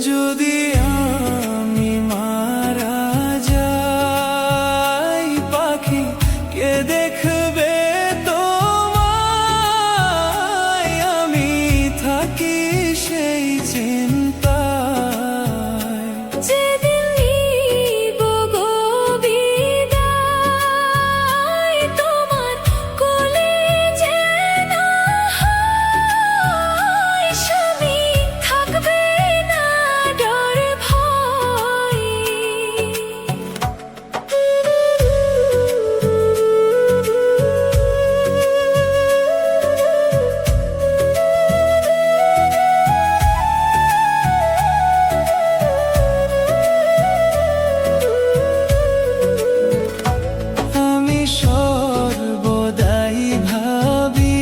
যদি আমি মারা যাই পাখি কে দেখবে তোমায়? আমি থাকি সেই চিন্তায়। যেদিন নিব গো বিদায়, তোমার কোলে যেন হয়, স্বামী থাকবে না ডর ভয়। আমি সর্বদাই ভাবি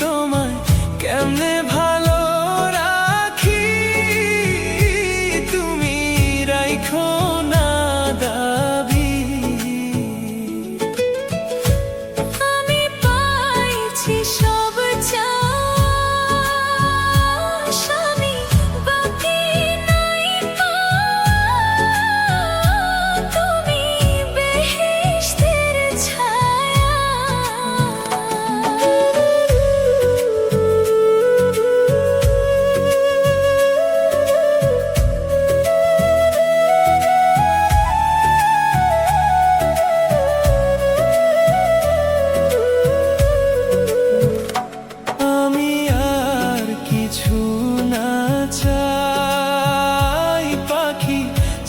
তোমায় কেমনে ভালো রাখি, তুমি রাইখো না দাবি। আমি পাইছি সব চাওয়া, স্বামী বাকি নাই পাওয়া, তুমি বেহেশতের ছায়া। আমি আর কিছু না চাই পাখি,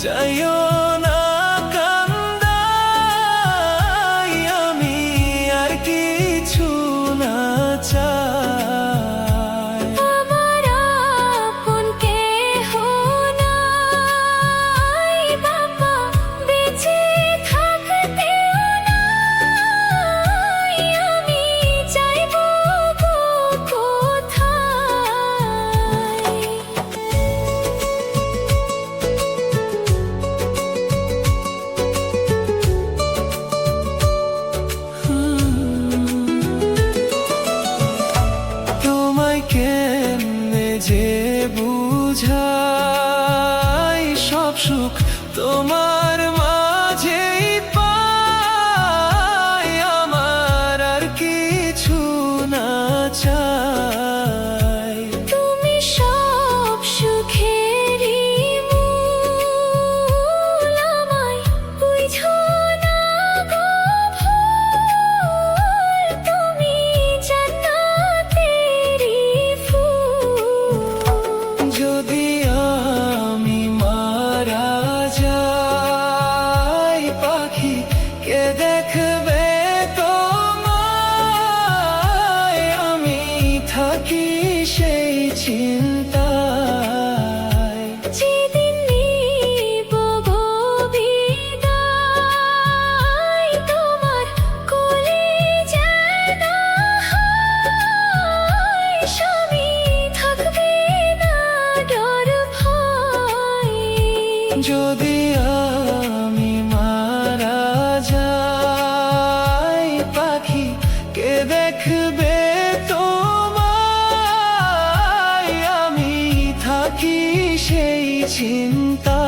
চাইও না কান্দাই। আমি আর কিছু না চাই। আমার আপন কেহ নাই বাবা, বেঁচে থাকতেও নাই। আমি চাইব গো কোথায়? তোমায় কেমনে যে বুঝাই, সব সুখ তোমার মাঝেই পাই। আমার আর কিছু না চাই। তুমি সব সুখেরই মূল, আমায় বুঝো না গো ভুল। তুমি জান্নাতেরই ফুল। যদি আমি মারা যাই পাখি কে দেখবে তোমায়? আমি থাকি সেই চিন্তায়। যেদিন নিব গো বিদায়, তোমার কোলে যেন হয়, স্বামী থাকবে না ডর ভয়। যদি আমি মারা যাই পাখি কে দেখবে তোমায়? আমি থাকি সেই চিন্তা।